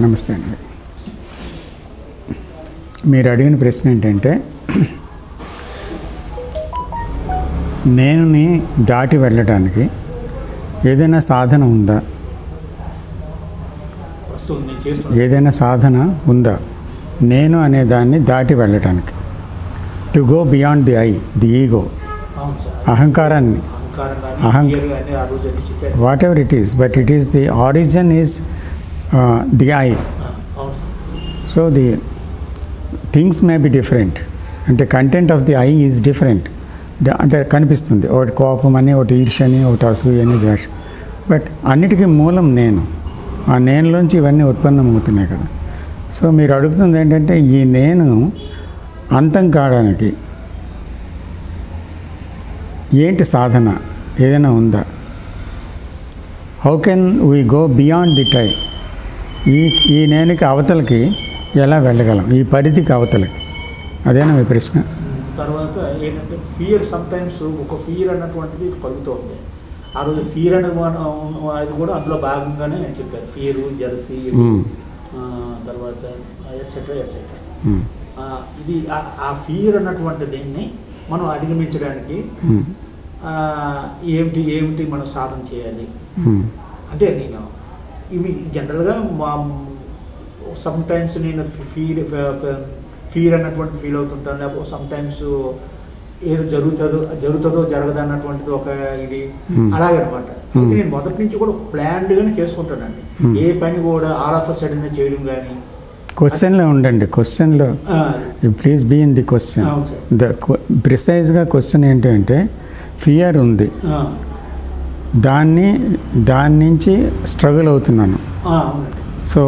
నమస్తే అండి. మీరు అడిగిన ప్రశ్న ఏంటంటే, నేనుని దాటి వెళ్ళడానికి ఏదైనా సాధన ఉందా, ఏదైనా సాధన ఉందా నేను అనే దాన్ని దాటి వెళ్ళటానికి? To go beyond the I, the ego, అహంకారాన్ని, whatever it is, but it is the origin is the I. So the things may be different, అంటే content of the I is different. అంటే కనిపిస్తుంది, ఒకటి కోపం అని, ఒకటి ఈర్ష్య అని, ఒకటి అసూయ అని, ద్వేషం. బట్ అన్నిటికీ మూలం నేను. ఆ నేనులోంచి ఇవన్నీ ఉత్పన్నమవుతున్నాయి కదా. సో మీరు అడుగుతుంది ఏంటంటే, ఈ నేను అంతం కావడానికి ఏంటి సాధన, ఏదైనా ఉందా? How can we go beyond the time? ఈ నేనుకి అవతలకి ఎలా వెళ్ళగలం, ఈ పరిధికి అవతలకి? అదేనా మీ ప్రశ్న? తర్వాత ఏంటంటే ఫియర్, సమ్టైమ్స్ ఒక ఫియర్ అన్నటువంటిది కలుగుతుంది. ఆ రోజు ఫియర్ అనేది అది కూడా అందులో భాగంగానే చెప్పారు. ఫియరు, జెలసీ, తర్వాత ఎట్సెట్రా ఎట్సెట్రా. ఇది ఆ ఫియర్ అన్నటువంటి దీన్ని మనం అధిగమించడానికి ఏమిటి మనం సాధన చేయాలి అంటే, నేను ఇవి జనరల్గా సమ్టైమ్స్ నేను ఫీర్ అన్నటువంటి ఫీల్ అవుతుంటాను, లేకపోతే సమ్టైమ్స్ ఏదో జరుగుతుందో జరగదు అన్నటువంటిది ఒక ఇది అలాగే అనమాట. అయితే నేను మొదటి నుంచి కూడా ప్లాన్డ్గానే చేసుకుంటానండి. ఏ పని కూడా ఆల్ ఆఫ్ అ సడన్ చేయడం కానీ. క్వశ్చన్లో ఉండండి, క్వశ్చన్లో please be in the question. ప్రిసైజ్గా క్వశ్చన్ ఏంటంటే, ఫియర్ ఉంది, దాని నుంచి స్ట్రగుల్ అవుతున్నాను, సో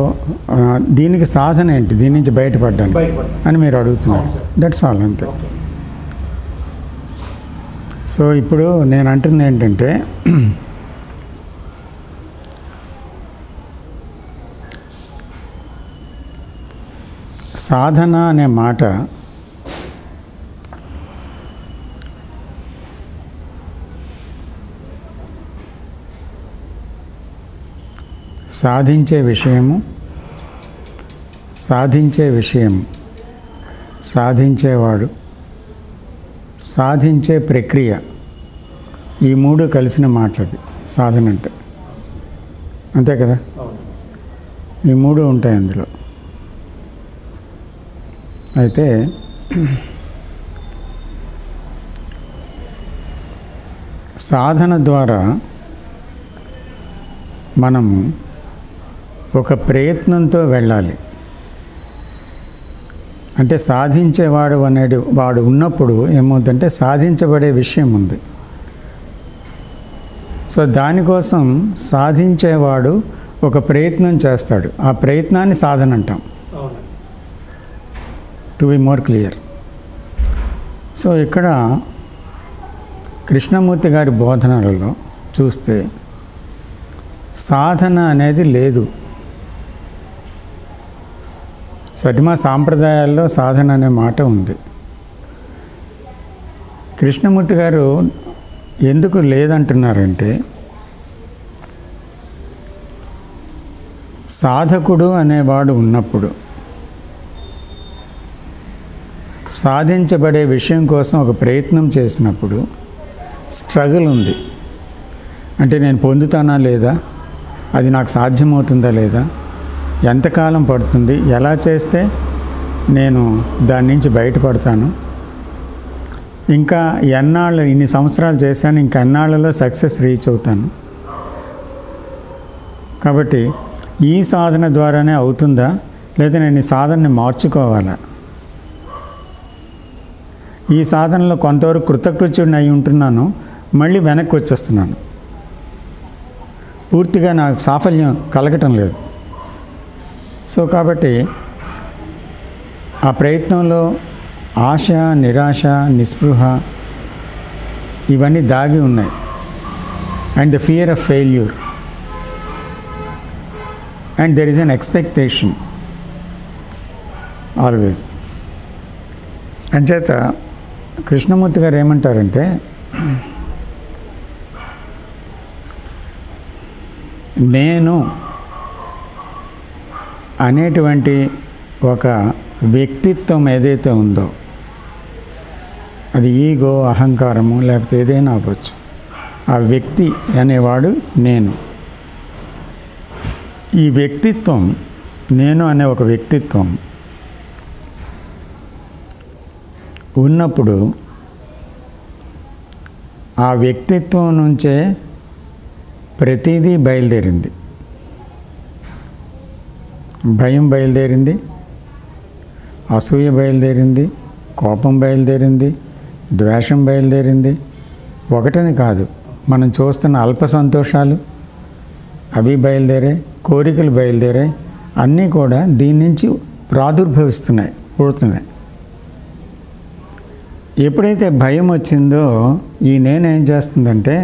దీనికి సాధన ఏంటి, దీని నుంచి బయటపడ్డానికి అని మీరు అడుగుతున్నారు. దట్స్ ఆల్, అంతే. సో ఇప్పుడు నేను అంటుంది ఏంటంటే, సాధన అనే మాట సాధించే విషయము, సాధించేవాడు, సాధించే ప్రక్రియ, ఈ మూడు కలిసిన మాటది సాధన అంటే. అంతే కదా, ఈ మూడు ఉంటాయి అందులో. అయితే సాధన ద్వారా మనము ఒక ప్రయత్నంతో వెళ్ళాలి. అంటే సాధించేవాడు వాడు ఉన్నప్పుడు ఏమవుతుందంటే, సాధించబడే విషయం ఉంది. సో దానికోసం సాధించేవాడు ఒక ప్రయత్నం చేస్తాడు, ఆ ప్రయత్నాన్ని సాధన అంటాం. To be more clear. So ఇక్కడ కృష్ణమూర్తి గారి బోధనలలో చూస్తే సాధన అనేది లేదు. సటిమా సాంప్రదాయాల్లో సాధన అనే మాట ఉంది. కృష్ణమూర్తి గారు ఎందుకు లేదంటున్నారంటే, సాధకుడు అనేవాడు ఉన్నప్పుడు, సాధించబడే విషయం కోసం ఒక ప్రయత్నం చేసినప్పుడు స్ట్రగుల్ ఉంది. అంటే నేను పొందుతానా లేదా, అది నాకు సాధ్యమవుతుందా లేదా, ఎంతకాలం పడుతుంది, ఎలా చేస్తే నేను దాని నుంచి బయటపడతాను, ఇంకా ఎన్నాళ్ళు, ఇన్ని సంవత్సరాలు చేశాను, ఇంకా ఎన్నాళ్ళలో సక్సెస్ రీచ్ అవుతాను. కాబట్టి ఈ సాధన ద్వారానే అవుతుందా, లేదా నేను ఈ సాధనని మార్చుకోవాలా, ఈ సాధనలో కొంతవరకు కృతకృత్యుడిని అయి ఉంటున్నాను, మళ్ళీ వెనక్కి వచ్చేస్తున్నాను, పూర్తిగా నాకు సాఫల్యం కలగటం లేదు. సో కాబట్టి ఆ ప్రయత్నంలో ఆశ, నిరాశ, నిస్పృహ ఇవన్నీ దాగి ఉన్నాయి. And the fear of failure, and there is an expectation always. అంచేత కృష్ణమూర్తి గారు ఏమంటారంటే, నేను అనేటువంటి ఒక వ్యక్తిత్వం ఏదైతే ఉందో, అది ఈగో, అహంకారము, లేకపోతే ఏదైనా అవ్వచ్చు. ఆ వ్యక్తి అనేవాడు నేను. ఈ వ్యక్తిత్వం, నేను అనే ఒక వ్యక్తిత్వం ఉన్నప్పుడు ఆ వ్యక్తిత్వం నుంచే ప్రతిదీ బయలుదేరింది. భయం బయలుదేరింది, అసూయ బయలుదేరింది, కోపం బయలుదేరింది, ద్వేషం బయలుదేరింది. ఒకటని కాదు, మనం చూస్తున్న అల్ప సంతోషాలు అవి బయలుదేరాయి, కోరికలు బయలుదేరాయి. అన్నీ కూడా దీని నుంచి ప్రాదుర్భవిస్తున్నాయి, పుడుతున్నాయి. ఎప్పుడైతే భయం వచ్చిందో ఈ నేనేం చేస్తుందంటే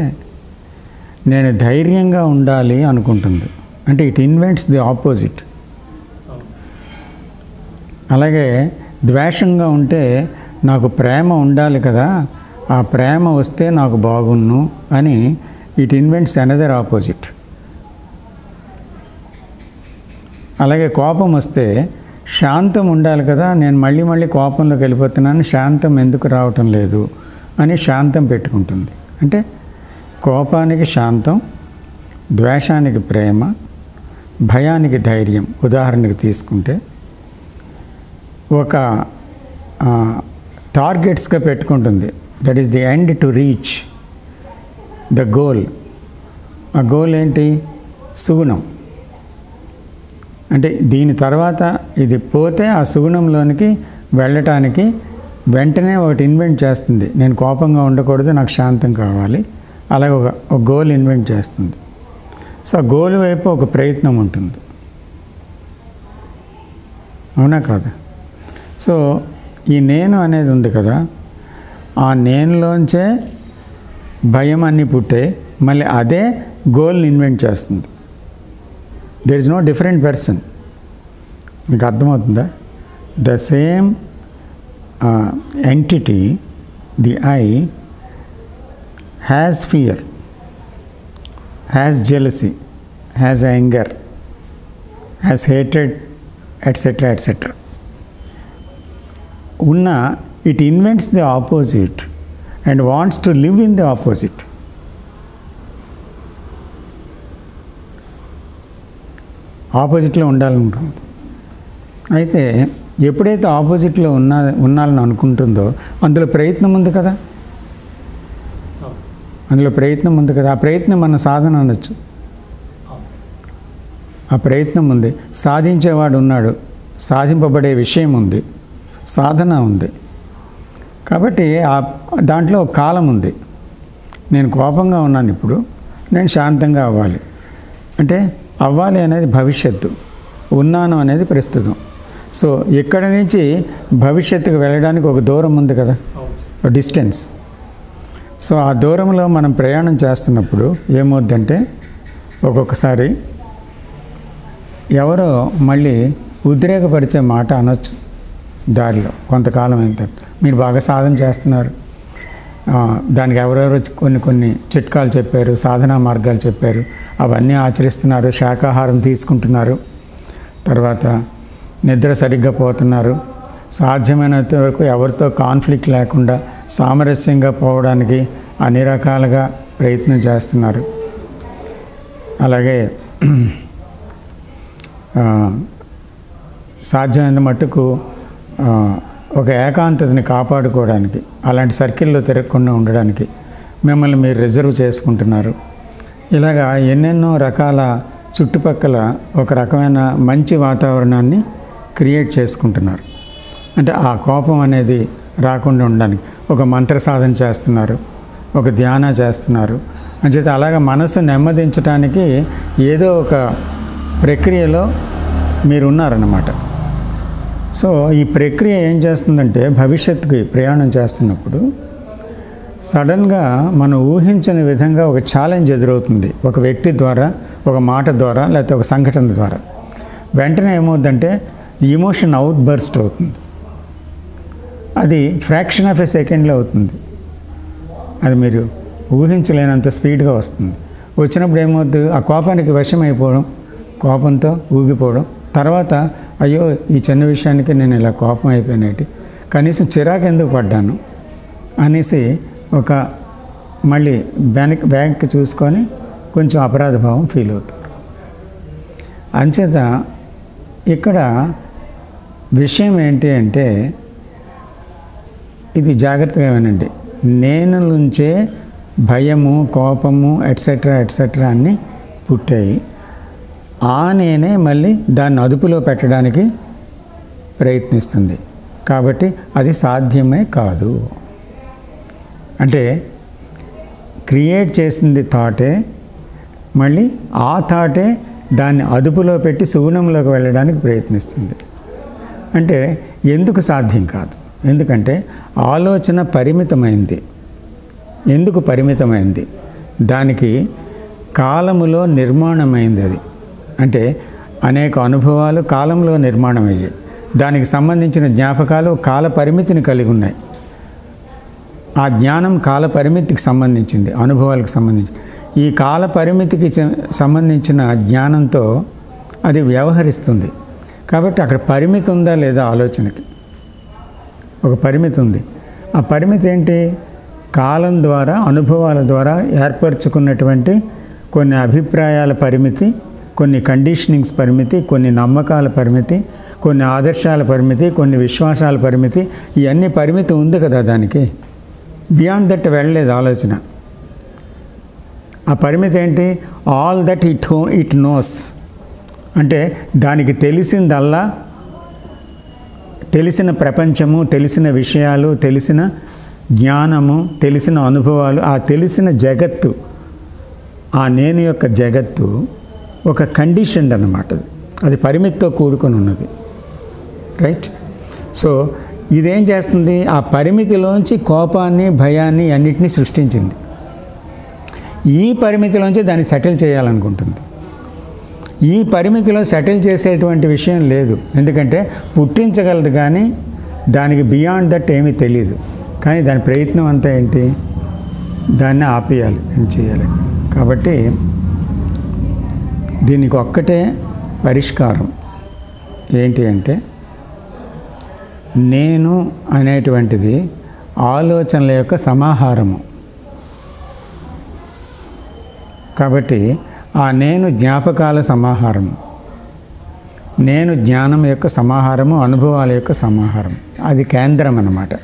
నేను ధైర్యంగా ఉండాలి అనుకుంటుంది. అంటే ఇట్ ఇన్వెంట్స్ ది ఆపోజిట్. అలాగే ద్వేషంగా ఉంటే నాకు ప్రేమ ఉండాలి కదా, ఆ ప్రేమ వస్తే నాకు బాగున్ను అని ఇట్ ఇన్వెంట్స్ అనదర్ ఆపోజిట్. అలాగే కోపం వస్తే శాంతం ఉండాలి కదా, నేను మళ్ళీ మళ్ళీ కోపంలోకి వెళ్ళిపోతున్నాను, శాంతం ఎందుకు రావటం లేదు అని శాంతం పెట్టుకుంటుంది. అంటే కోపానికి శాంతం, ద్వేషానికి ప్రేమ, భయానికి ధైర్యం. ఉదాహరణకు తీసుకుంటే ఒక టార్గెట్స్గా పెట్టుకుంటుంది. That is the end to reach the goal. ఆ గోల్ ఏంటి? సుగుణం. అంటే దీని తర్వాత ఇది పోతే ఆ సుగుణంలోనికి వెళ్ళటానికి వెంటనే ఒకటి ఇన్వెంట్ చేస్తుంది. నేను కోపంగా ఉండకూడదు, నాకు శాంతం కావాలి. అలాగే ఒక గోల్ ఇన్వెంట్ చేస్తుంది. సో ఆ గోల్ వైపు ఒక ప్రయత్నం ఉంటుంది, అవునా కాదా? సో ఈ నేను అనేది ఉంది కదా, ఆ నేనులోంచే భయం అన్నీ పుట్టే మళ్ళీ అదే గోల్ని ఇన్వెంట్ చేస్తుంది. There is no different person. మీకు అర్థమవుతుందా? The same entity, the I, has fear, has jealousy, has anger, has hatred, etcetera etcetera. ఉన్న it invents the opposite and wants to live in the opposite. ఆపోజిట్లో ఉండాలనుకుంటుంది. అయితే ఎప్పుడైతే ఆపోజిట్లో ఉండాలని అనుకుంటుందో అందులో ప్రయత్నం ఉంది కదా, అందులో ప్రయత్నం ఉంది కదా. ఆ ప్రయత్నం మన సాధన అనొచ్చు. ఆ ప్రయత్నం ఉంది, సాధించేవాడు ఉన్నాడు, సాధింపబడే విషయం ఉంది, సాధన ఉంది. కాబట్టి దాంట్లో ఒక కాలం ఉంది. నేను కోపంగా ఉన్నాను, ఇప్పుడు నేను శాంతంగా అవ్వాలి. అంటే అవ్వాలి అనేది భవిష్యత్తు, ఉన్నాను అనేది ప్రస్తుతం. సో ఇక్కడి నుంచి భవిష్యత్తుకు వెళ్ళడానికి ఒక దూరం ఉంది కదా, డిస్టెన్స్. సో ఆ దూరంలో మనం ప్రయాణం చేస్తున్నప్పుడు ఏమవుద్దంటే ఒక్కొక్కసారి ఎవరో మళ్ళీ ఉద్రేకపరిచే మాట అనొచ్చు దారిలో. కొంతకాలం అయిన తర్వాత మీరు బాగా సాధన చేస్తున్నారు, దానికి ఎవరెవరో కొన్ని చిట్కాలు చెప్పారు, సాధనా మార్గాలు చెప్పారు, అవన్నీ ఆచరిస్తున్నారు, శాకాహారం తీసుకుంటున్నారు, తర్వాత నిద్ర సరిగ్గా పోతున్నారు, సాధ్యమైనంత వరకు ఎవరితో కాన్ఫ్లిక్ట్ లేకుండా సామరస్యంగా పోవడానికి అన్ని రకాలుగా ప్రయత్నం చేస్తున్నారు. అలాగే సాధ్యమైనంత మట్టుకు ఒక ఏకాంతతని కాపాడుకోవడానికి, అలాంటి సర్కిల్లో తిరగకుండా ఉండడానికి మిమ్మల్ని మీరు రిజర్వ్ చేసుకుంటున్నారు. ఇలాగా ఎన్నెన్నో రకాల చుట్టుపక్కల ఒక రకమైన మంచి వాతావరణాన్ని క్రియేట్ చేసుకుంటున్నారు. అంటే ఆ కోపం అనేది రాకుండా ఉండడానికి ఒక మంత్ర సాధన చేస్తున్నారు, ఒక ధ్యాన చేస్తున్నారు. అంచేత అలాగ మనసు నెమ్మదించడానికి ఏదో ఒక ప్రక్రియలో మీరు ఉన్నారన్నమాట. సో ఈ ప్రక్రియ ఏం చేస్తుందంటే భవిష్యత్తుకి ప్రయాణం చేస్తున్నప్పుడు సడన్గా మనం ఊహించని విధంగా ఒక ఛాలెంజ్ ఎదురవుతుంది, ఒక వ్యక్తి ద్వారా, ఒక మాట ద్వారా, లేకపోతే ఒక సంఘటన ద్వారా. వెంటనే ఏమవుతుందంటే ఇమోషన్ అవుట్ బర్స్ట్ అవుతుంది. అది ఫ్రాక్షన్ ఆఫ్ ఏ సెకండ్లో అవుతుంది. అది మీరు ఊహించలేనంత స్పీడ్గా వస్తుంది. వచ్చినప్పుడు ఏమవుతుంది, ఆ కోపానికి వశమైపోవడం, కోపంతో ఊగిపోవడం, తర్వాత అయ్యో ఈ చిన్న విషయానికి నేను ఇలా కోపం అయిపోయినట్టు, కనీసం చిరాకు ఎందుకు పడ్డాను అనేసి ఒక మళ్ళీ బ్యాంక్ చూసుకొని కొంచెం అపరాధ భావం ఫీల్ అవుతారు. అంచేత ఇక్కడ విషయం ఏంటి అంటే ఇది జాగ్రత్తగా వినండి. నేను నుంచే భయము, కోపము ఎట్సెట్రా అన్నీ పుట్టాయి. ఆ నేనే మళ్ళీ దాన్ని అదుపులో పెట్టడానికి ప్రయత్నిస్తుంది. కాబట్టి అది సాధ్యమే కాదు. అంటే క్రియేట్ చేసింది థాటే, మళ్ళీ ఆ థాటే దాన్ని అదుపులో పెట్టి సుగుణంలోకి వెళ్ళడానికి ప్రయత్నిస్తుంది. అంటే ఎందుకు సాధ్యం కాదు? ఎందుకంటే ఆలోచన పరిమితమైంది. ఎందుకు పరిమితమైంది? దానికి కాలములో నిర్మాణమైంది. అది అంటే అనేక అనుభవాలు కాలంలో నిర్మాణం అయ్యాయి. దానికి సంబంధించిన జ్ఞాపకాలు కాల పరిమితిని కలిగి ఉన్నాయి. ఆ జ్ఞానం కాల పరిమితికి సంబంధించింది, అనుభవాలకు సంబంధించి. ఈ కాల పరిమితికి సంబంధించిన జ్ఞానంతో అది వ్యవహరిస్తుంది. కాబట్టి అక్కడ పరిమితి ఉందా లేదా? ఆలోచనకి ఒక పరిమితి ఉంది. ఆ పరిమితి ఏంటి? కాలం ద్వారా, అనుభవాల ద్వారా ఏర్పరచుకున్నటువంటి కొన్ని అభిప్రాయాల పరిమితి, కొన్ని కండిషనింగ్స్ పరిమితి, కొన్ని నమ్మకాల పరిమితి, కొన్ని ఆదర్శాల పరిమితి, కొన్ని విశ్వాసాల పరిమితి. ఇవన్నీ పరిమితి ఉంది కదా దానికి. బియాండ్ దట్ వెళ్ళలేదు ఆలోచన. ఆ పరిమితి ఏంటి? All that it knows. అంటే దానికి తెలిసిందల్లా, తెలిసిన ప్రపంచము, తెలిసిన విషయాలు, తెలిసిన జ్ఞానము, తెలిసిన అనుభవాలు, ఆ తెలిసిన జగత్తు, ఆ నేను యొక్క జగత్తు ఒక కండిషన్ అన్నమాట. అది పరిమితితో కూడుకొని ఉన్నది. రైట్? సో ఇదేం చేస్తుంది? ఆ పరిమితిలోంచి కోపాన్ని, భయాన్ని అన్నిటినీ సృష్టించింది. ఈ పరిమితిలోంచి దాన్ని సెటిల్ చేయాలనుకుంటుంది. ఈ పరిమితిలో సెటిల్ చేసేటువంటి విషయం లేదు. ఎందుకంటే పుట్టించగలదు కానీ దానికి బియాండ్ దట్ ఏమీ తెలియదు. కానీ దాని ప్రయత్నం అంతా ఏంటి? దాన్ని ఆపేయాలి, ఏం చేయాలి. కాబట్టి దీనికి ఒక్కటే పరిష్కారం ఏంటి అంటే, నేను అనేటువంటిది ఆలోచనల యొక్క సమాహారము. కాబట్టి ఆ నేను జ్ఞాపకాల సమాహారము, నేను జ్ఞానం యొక్క సమాహారము, అనుభవాల యొక్క సమాహారం. అది కేంద్రం అన్నమాట.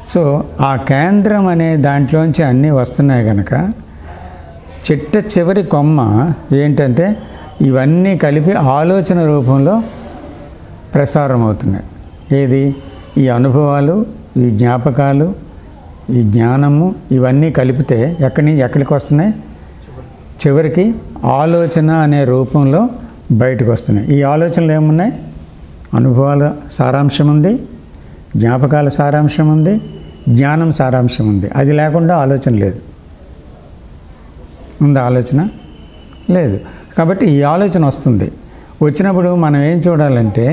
సో ఆ కేంద్రం అనే దాంట్లోంచి అన్నీ వస్తున్నాయి కనుక చిట్ట చివరి కొమ్మ ఏంటంటే ఇవన్నీ కలిపి ఆలోచన రూపంలో ప్రసారం అవుతున్నాయి. ఏది? ఈ అనుభవాలు, ఈ జ్ఞాపకాలు, ఈ జ్ఞానము, ఇవన్నీ కలిపితే ఎక్కడికి వస్తున్నాయి? చివరికి ఆలోచన అనే రూపంలో బయటకు వస్తున్నాయి. ఈ ఆలోచనలు ఏమున్నాయి? అనుభవాల సారాంశం ఉంది, జ్ఞాపకాల సారాంశం ఉంది, జ్ఞానం సారాంశం ఉంది. అది లేకుండా ఆలోచన లేదు. ఉందా ఆలోచన? లేదు. కాబట్టి ఈ ఆలోచన వస్తుంది. వచ్చినప్పుడు మనం ఏం చూడాలంటే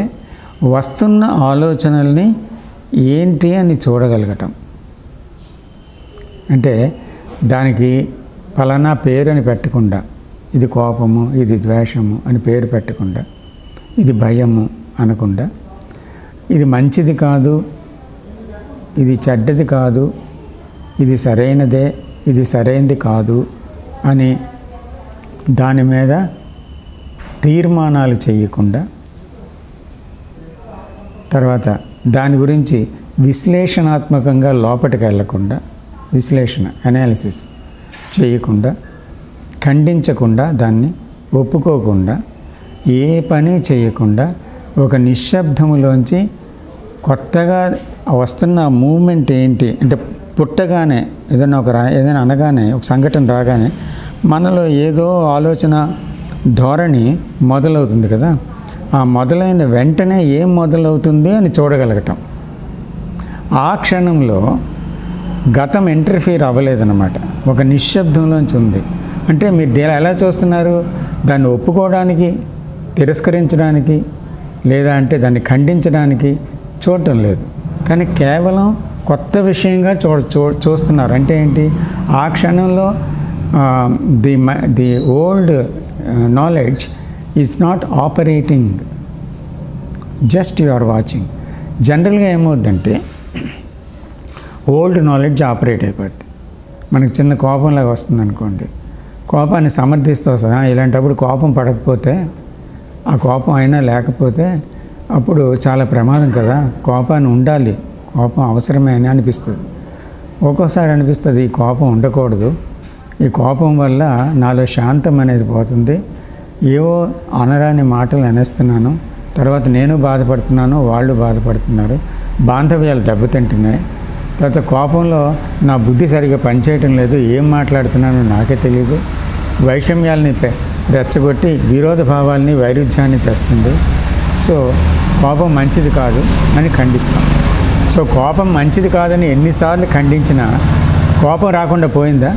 వస్తున్న ఆలోచనల్ని ఏంటి అని చూడగలగటం. అంటే దానికి ఫలానా పేరు అని పెట్టకుండా, ఇది కోపము, ఇది ద్వేషము అని పేరు పెట్టకుండా, ఇది భయము అనకుండా, ఇది మంచిది కాదు, ఇది చెడ్డది కాదు, ఇది సరైనదే, ఇది సరైనది కాదు అని దాని మీద తీర్మానాలు చేయకుండా, తర్వాత దాని గురించి విశ్లేషణాత్మకంగా లోపలికి వెళ్ళకుండా, విశ్లేషణ అనాలిసిస్ చేయకుండా, ఖండించకుండా, దాన్ని ఒప్పుకోకుండా, ఏ పని చేయకుండా ఒక నిశ్శబ్దములోంచి కొత్తగా వస్తున్న మూమెంట్ ఏంటి అంటే పుట్టగానే ఏదైనా అనగానే, ఒక సంఘటన రాగానే మనలో ఏదో ఆలోచన ధోరణి మొదలవుతుంది కదా. ఆ మొదలైన వెంటనే ఏం మొదలవుతుంది అని చూడగలగటం. ఆ క్షణంలో గతం ఇంటర్ఫియర్ అవ్వలేదన్నమాట. ఒక నిశ్శబ్దంలోంచి ఉంది. అంటే మీరు ఎలా చూస్తున్నారు? దాన్ని ఒప్పుకోవడానికి, తిరస్కరించడానికి, లేదా అంటే దాన్ని ఖండించడానికి చూడటం లేదు. కానీ కేవలం కొత్త విషయంగా చూస్తున్నారు. అంటే ఏంటి? ఆ క్షణంలో the old knowledge is not operating just you are watching. జనరల్గా ఏమవుద్దంటే ఓల్డ్ నాలెడ్జ్ ఆపరేట్ అయిపోద్ది. మనకు చిన్న కోపంలాగా వస్తుంది అనుకోండి, కోపాన్ని సమర్థిస్తూ వస్తుంది. ఇలాంటప్పుడు కోపం పడకపోతే, ఆ కోపం అయినా లేకపోతే అప్పుడు చాలా ప్రమాదం కదా, కోపాన్ని ఉండాలి, కోపం అవసరమే అని అనిపిస్తుంది. ఒక్కోసారి అనిపిస్తుంది ఈ కోపం ఉండకూడదు, ఈ కోపం వల్ల నాలో శాంతం అనేది పోతుంది, ఏవో అనరాని మాటలు అనేస్తున్నాను, తర్వాత నేను బాధపడుతున్నాను, వాళ్ళు బాధపడుతున్నారు, బాంధవ్యాలు దెబ్బతింటున్నాయి, తర్వాత కోపంలో నా బుద్ధి సరిగ్గా పనిచేయటం లేదు, ఏం మాట్లాడుతున్నానో నాకే తెలియదు, వైషమ్యాలని రెచ్చగొట్టి విరోధ భావాల్ని వైరుధ్యాన్ని తెస్తుంది. సో కోపం మంచిది కాదు అని ఖండిస్తాం. సో కోపం మంచిది కాదని ఎన్నిసార్లు ఖండించినా కోపం రాకుండా పోయిందా?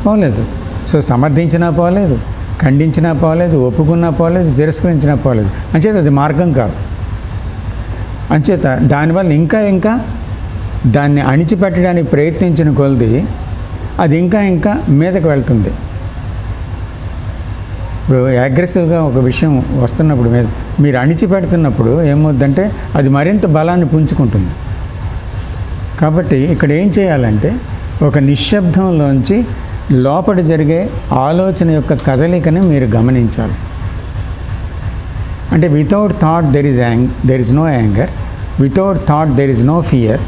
పోలేదు. సో సమర్థించినా పోలేదు, ఖండించినా పోలేదు, ఒప్పుకున్నా పోలేదు, తిరస్కరించినా పోలేదు. అంచేత అది మార్గం కాదు. అంచేత దానివల్ల ఇంకా దాన్ని అణిచిపెట్టడానికి ప్రయత్నించిన కొలది అది ఇంకా మీదకు వెళ్తుంది. ఇప్పుడు అగ్రెసివ్గా ఒక విషయం వస్తున్నప్పుడు మీరు అణిచిపెడుతున్నప్పుడు ఏమవుద్దంటే అది మరింత బలాన్ని పుంజుకుంటుంది. కాబట్టి ఇక్కడ ఏం చేయాలంటే ఒక నిశ్శబ్దంలోంచి లోపల జరిగే ఆలోచన యొక్క కదలికని మీరు గమనించాలి. అంటే without thought there is no anger, without thought there is no fear,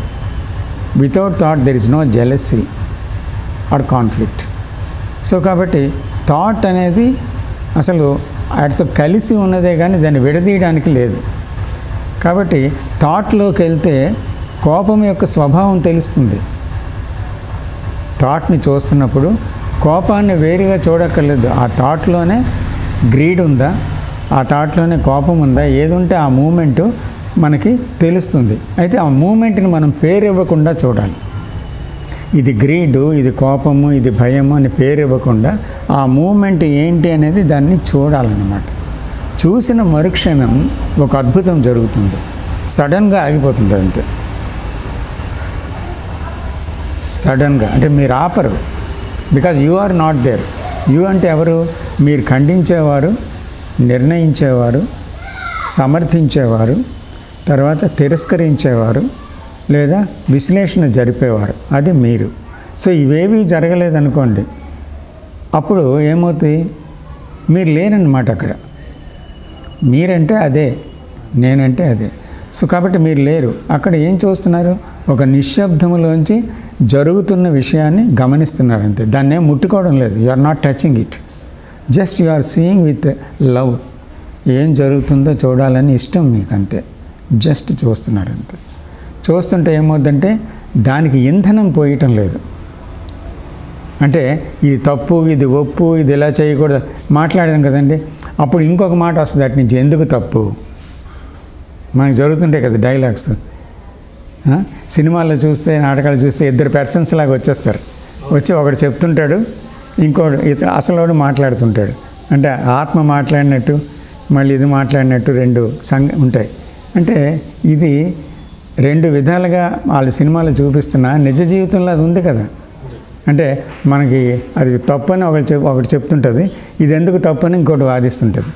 without thought there is no jealousy or conflict. So కాబట్టి థాట్ అనేది అసలు వాటితో కలిసి ఉన్నదే కానీ దాన్ని విడదీయడానికి లేదు. కాబట్టి థాట్లోకి వెళ్తే కోపం యొక్క స్వభావం తెలుస్తుంది. థాట్ని చూస్తున్నప్పుడు కోపాన్ని వేరుగా చూడక్కర్లేదు. ఆ థాట్లోనే గ్రీడ్ ఉందా, ఆ థాట్లోనే కోపం ఉందా, ఏది ఉంటే ఆ మూమెంటు మనకి తెలుస్తుంది. అయితే ఆ మూమెంట్ని మనం పేరు ఇవ్వకుండా చూడాలి. ఇది గ్రీడు, ఇది కోపము, ఇది భయము అని పేరు ఇవ్వకుండా ఆ మూమెంట్ ఏంటి అనేది దాన్ని చూడాలన్నమాట. చూసిన మరుక్షణం ఒక అద్భుతం జరుగుతుంది. సడన్గా ఆగిపోతుంది. అంతే, సడన్గా. అంటే మీరు ఆపరు, because you are not there. You అంటే ఎవరు? మీరు ఖండించేవారు, నిర్ణయించేవారు, సమర్థించేవారు, తర్వాత తిరస్కరించేవారు లేదా విశ్లేషణ జరిపేవారు, అది మీరు. సో ఇవేవి జరగలేదనుకోండి, అప్పుడు ఏమవుతుంది? మీరు లేరన్నమాట అక్కడ. మీరంటే అదే, నేనంటే అదే. సో కాబట్టి మీరు లేరు. అక్కడ ఏం చూస్తున్నారు? ఒక నిశ్శబ్దములోంచి జరుగుతున్న విషయాన్ని గమనిస్తున్నారు అంతే. దాన్ని ఏం ముట్టుకోవడం లేదు. You are not touching it, just you are seeing with love. ఏం జరుగుతుందో చూడాలని ఇష్టం మీకు, అంతే. జస్ట్ చూస్తున్నారు అంతే. చూస్తుంటే ఏమవుతుందంటే దానికి ఇంధనం పోయటం లేదు. అంటే ఇది తప్పు, ఇది ఒప్పు, ఇది ఇలా చేయకూడదు మాట్లాడాను కదండి, అప్పుడు ఇంకొక మాట వస్తుంది అటు నుంచి, ఎందుకు తప్పు. మనకు జరుగుతుంటాయి కదా డైలాగ్స్. సినిమాల్లో చూస్తే, నాటకాలు చూస్తే ఇద్దరు పర్సన్స్ లాగా వచ్చేస్తారు. వచ్చి ఒకడు చెప్తుంటాడు, ఇంకోడు అసలు మాట్లాడుతుంటాడు. అంటే ఆత్మ మాట్లాడినట్టు మళ్ళీ ఇది మాట్లాడినట్టు రెండు ఉంటాయి. అంటే ఇది రెండు విధాలుగా వాళ్ళు సినిమాలు చూపిస్తున్నా నిజ జీవితంలో అది ఉంది కదా. అంటే మనకి అది తప్పని ఒకటి చెప్తుంటుంది, ఇది ఎందుకు తప్పని ఇంకోటి వాదిస్తుంటుంది.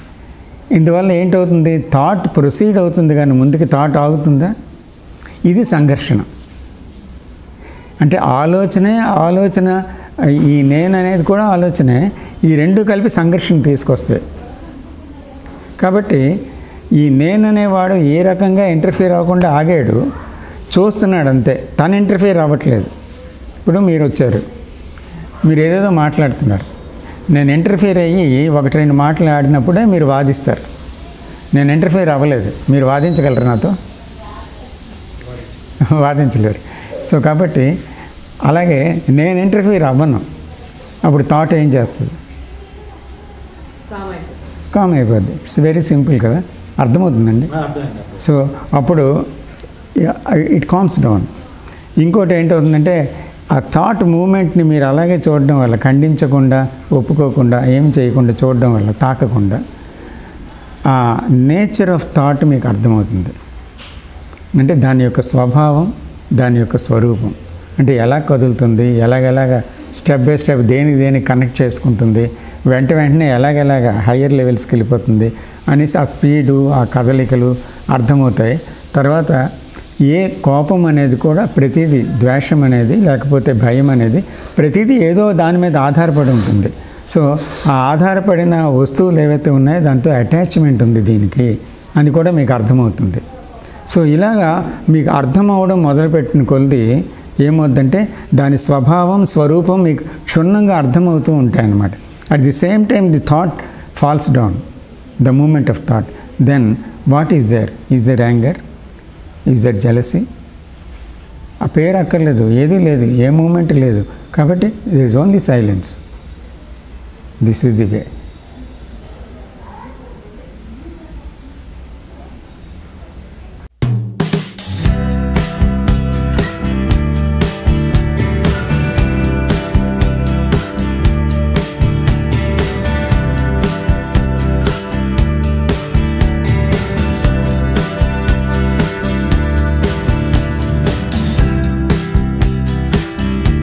ఇందువల్ల ఏంటవుతుంది? థాట్ ప్రొసీడ్ అవుతుంది కానీ ముందుకి థాట్ ఆగుతుందా? ఇది సంఘర్షణ. అంటే ఆలోచన ఈ నేను అనేది కూడా ఆలోచనే. ఈ రెండు కలిపి సంఘర్షణ తీసుకొస్తాయి. కాబట్టి ఈ నేననేవాడు ఏ రకంగా ఇంటర్ఫియర్ అవ్వకుండా ఆగాడు, చూస్తున్నాడు అంతే. తను ఇంటర్ఫియర్ అవ్వట్లేదు. ఇప్పుడు మీరు వచ్చారు, మీరు ఏదేదో మాట్లాడుతున్నారు, నేను ఇంటర్ఫియర్ అయ్యి ఒకటి రెండు మాటలు ఆడినప్పుడే మీరు వాదిస్తారు. నేను ఇంటర్ఫియర్ అవ్వలేదు, మీరు వాదించగలరు నాతో? వాదించలేరు. సో కాబట్టి అలాగే నేను ఇంటర్ఫియర్ అవ్వను, అప్పుడు థాట్ ఏం చేస్తుంది? కామ్ అయిపోద్ది. ఇట్స్ వెరీ సింపుల్ కదా, అర్థమవుతుందండి. సో అప్పుడు ఇట్ కామ్స్ డౌన్. ఇంకోటి ఏంటవుతుందంటే ఆ థాట్ మూమెంట్ని మీరు అలాగే చూడడం వల్ల, ఖండించకుండా, ఒప్పుకోకుండా, ఏం చేయకుండా చూడడం వల్ల, తాకకుండా, ఆ నేచర్ ఆఫ్ థాట్ మీకు అర్థమవుతుంది. అంటే దాని యొక్క స్వభావం, దాని యొక్క స్వరూపం, అంటే ఎలా కదులుతుంది, ఎలాగ స్టెప్ బై స్టెప్ దేనికి కనెక్ట్ చేసుకుంటుంది, వెంటనే ఎలాగెలాగ హయ్యర్ లెవెల్స్కి వెళ్ళిపోతుంది అనేసి ఆ స్పీడు, ఆ కదలికలు అర్థమవుతాయి. తర్వాత ఏ కోపం అనేది కూడా ప్రతిదీ, ద్వేషం అనేది లేకపోతే భయం అనేది ప్రతిదీ ఏదో దాని మీద ఆధారపడి ఉంటుంది. సో ఆ ఆధారపడిన వస్తువులు ఏవైతే ఉన్నాయో దాంతో అటాచ్మెంట్ ఉంది దీనికి అని కూడా మీకు అర్థమవుతుంది. సో ఇలాగా మీకు అర్థం అవ్వడం మొదలుపెట్టిన కొలది ఏమవుద్దంటే దాని స్వభావం, స్వరూపం మీకు క్షుణ్ణంగా అర్థమవుతూ ఉంటాయి అన్నమాట. At the same time the thought falls down, the moment of thought. Then what is there? Is there anger? Is that jealousy? ఆ పేరు అక్కర్లేదు, ఏదీ లేదు, ఏ మూమెంట్ లేదు. కాబట్టి there is only silence. This is the way.